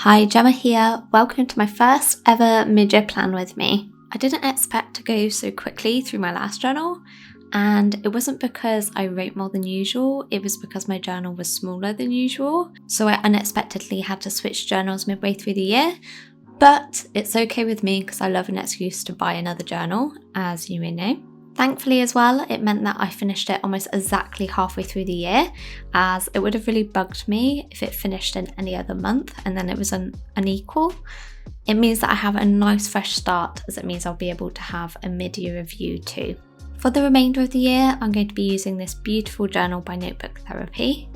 Hi, Gemma here. Welcome to my first ever mid-year plan with me. I didn't expect to go so quickly through my last journal, and it wasn't because I wrote more than usual, it was because my journal was smaller than usual, so I unexpectedly had to switch journals midway through the year. But it's okay with me because I love an excuse to buy another journal, as you may know. Thankfully as well, it meant that I finished it almost exactly halfway through the year, as it would have really bugged me if it finished in any other month and then it was unequal. It means that I have a nice fresh start, as it means I'll be able to have a mid-year review too. For the remainder of the year, I'm going to be using this beautiful journal by Notebook Therapy.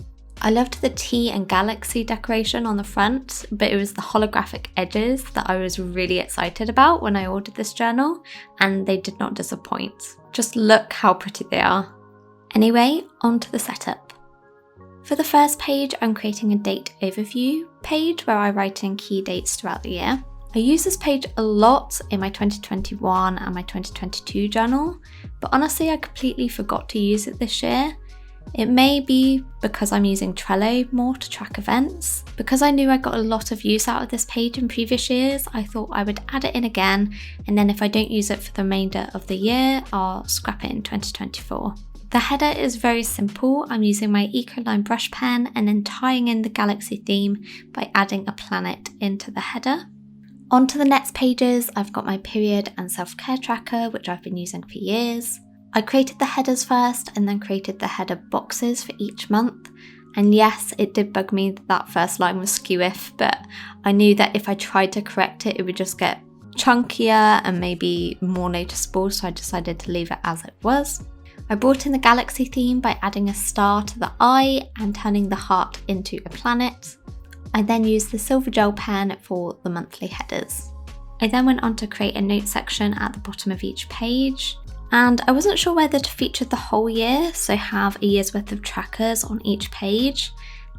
I loved the T and Galaxy decoration on the front, but it was the holographic edges that I was really excited about when I ordered this journal, and they did not disappoint. Just look how pretty they are. Anyway, on to the setup. For the first page, I'm creating a date overview page where I write in key dates throughout the year. I use this page a lot in my 2021 and my 2022 journal, but honestly I completely forgot to use it this year. It may be because I'm using Trello more to track events. Because I knew I got a lot of use out of this page in previous years, I thought I would add it in again, and then if I don't use it for the remainder of the year, I'll scrap it in 2024. The header is very simple. I'm using my Ecoline brush pen and then tying in the galaxy theme by adding a planet into the header. On to the next pages, I've got my period and self-care tracker, which I've been using for years. I created the headers first and then created the header boxes for each month. And yes, it did bug me that first line was skew-if, but I knew that if I tried to correct it, it would just get chunkier and maybe more noticeable, so I decided to leave it as it was. I brought in the galaxy theme by adding a star to the eye and turning the heart into a planet. I then used the silver gel pen for the monthly headers. I then went on to create a note section at the bottom of each page. And I wasn't sure whether to feature the whole year, so have a year's worth of trackers on each page,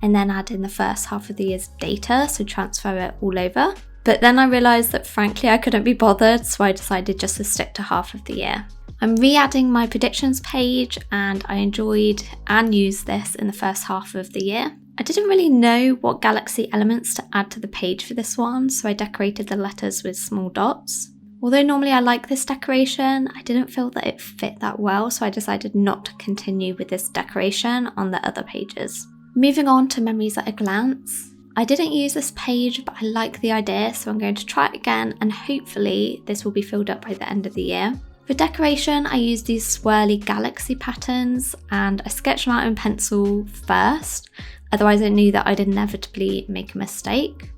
and then add in the first half of the year's data, so transfer it all over. But then I realised that frankly I couldn't be bothered, so I decided just to stick to half of the year. I'm re-adding my predictions page, and I enjoyed and used this in the first half of the year. I didn't really know what galaxy elements to add to the page for this one, so I decorated the letters with small dots. Although normally I like this decoration, I didn't feel that it fit that well, so I decided not to continue with this decoration on the other pages. Moving on to memories at a glance. I didn't use this page, but I like the idea, so I'm going to try it again, and hopefully this will be filled up by the end of the year. For decoration, I used these swirly galaxy patterns, and I sketched them out in pencil first, otherwise I knew that I'd inevitably make a mistake.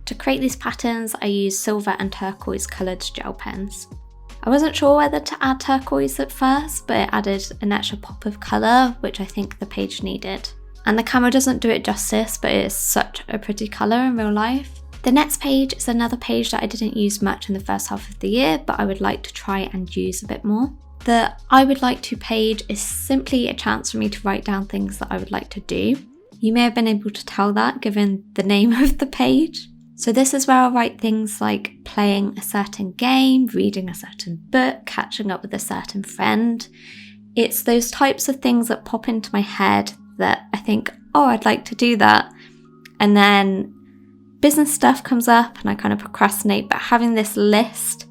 To create these patterns, I used silver and turquoise coloured gel pens. I wasn't sure whether to add turquoise at first, but it added an extra pop of colour, which I think the page needed. And the camera doesn't do it justice, but it is such a pretty colour in real life. The next page is another page that I didn't use much in the first half of the year, but I would like to try and use a bit more. The I would like to page is simply a chance for me to write down things that I would like to do. You may have been able to tell that given the name of the page. So this is where I'll write things like playing a certain game, reading a certain book, catching up with a certain friend. It's those types of things that pop into my head that I think, oh, I'd like to do that. And then business stuff comes up and I kind of procrastinate, but having this list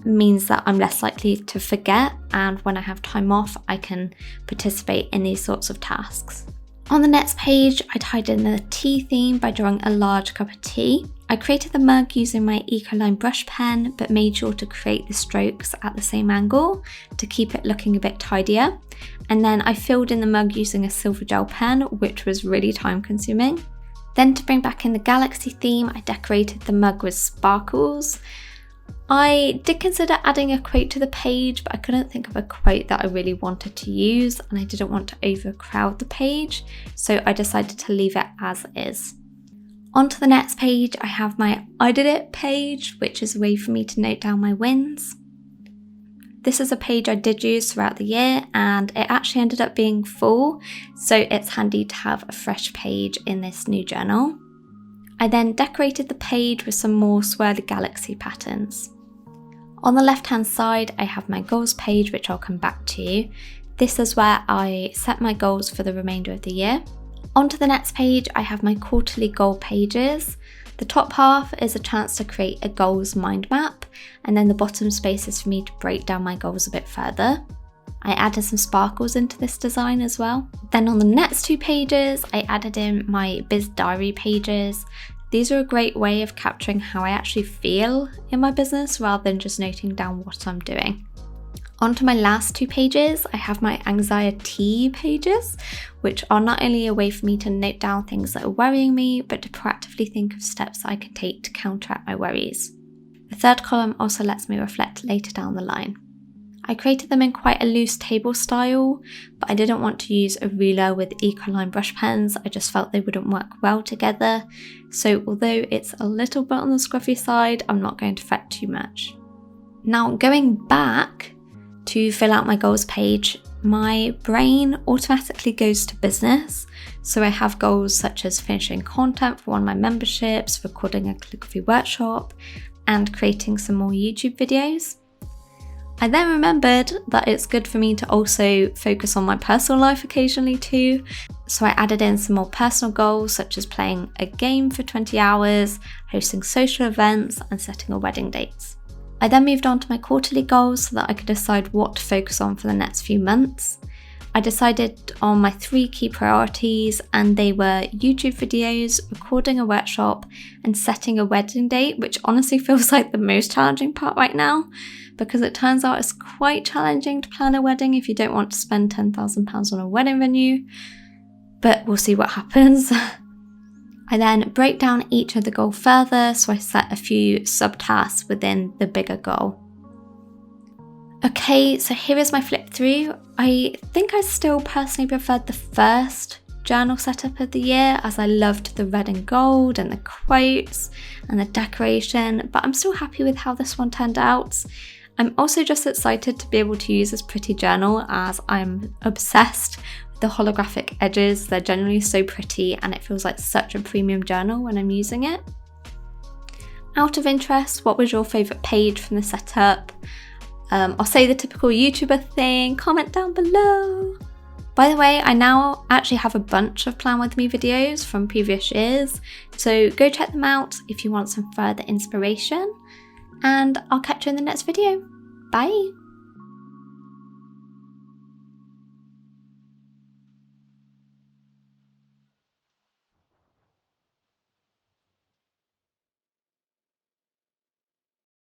means that I'm less likely to forget, and when I have time off, I can participate in these sorts of tasks. On the next page, I tied in the tea theme by drawing a large cup of tea. I created the mug using my Ecoline brush pen, but made sure to create the strokes at the same angle to keep it looking a bit tidier. And then I filled in the mug using a silver gel pen, which was really time consuming. Then to bring back in the galaxy theme, I decorated the mug with sparkles. I did consider adding a quote to the page, but I couldn't think of a quote that I really wanted to use, and I didn't want to overcrowd the page, so I decided to leave it as is. On to the next page, I have my I did it page, which is a way for me to note down my wins. This is a page I did use throughout the year, and it actually ended up being full, so it's handy to have a fresh page in this new journal. I then decorated the page with some more swirly galaxy patterns. On the left hand side, I have my goals page, which I'll come back to. This is where I set my goals for the remainder of the year. On to the next page, I have my quarterly goal pages. The top half is a chance to create a goals mind map, and then the bottom space is for me to break down my goals a bit further. I added some sparkles into this design as well. Then on the next 2 pages, I added in my biz diary pages. These are a great way of capturing how I actually feel in my business rather than just noting down what I'm doing. Onto my last 2 pages, I have my anxiety pages, which are not only a way for me to note down things that are worrying me, but to proactively think of steps I can take to counteract my worries. The third column also lets me reflect later down the line. I created them in quite a loose table style, but I didn't want to use a ruler with ecoline brush pens. I just felt they wouldn't work well together. So although it's a little bit on the scruffy side, I'm not going to fret too much. Now going back to fill out my goals page, my brain automatically goes to business. So I have goals such as finishing content for one of my memberships, recording a calligraphy workshop, and creating some more YouTube videos. I then remembered that it's good for me to also focus on my personal life occasionally too, so I added in some more personal goals such as playing a game for 20 hours, hosting social events, and setting a wedding date. I then moved on to my quarterly goals so that I could decide what to focus on for the next few months. I decided on my 3 key priorities, and they were YouTube videos, recording a workshop, and setting a wedding date, which honestly feels like the most challenging part right now, because it turns out it's quite challenging to plan a wedding if you don't want to spend £10,000 on a wedding venue, but we'll see what happens. I then break down each of the goal further, so I set a few subtasks within the bigger goal. Okay, so here is my flip through. I think I still personally preferred the first journal setup of the year, as I loved the red and gold and the quotes and the decoration, but I'm still happy with how this one turned out. I'm also just excited to be able to use this pretty journal, as I'm obsessed with the holographic edges. They're generally so pretty and it feels like such a premium journal when I'm using it. Out of interest, what was your favourite page from the setup? I'll say the typical YouTuber thing, comment down below. By the way, I now actually have a bunch of Plan With Me videos from previous years, so go check them out if you want some further inspiration, and I'll catch you in the next video. Bye!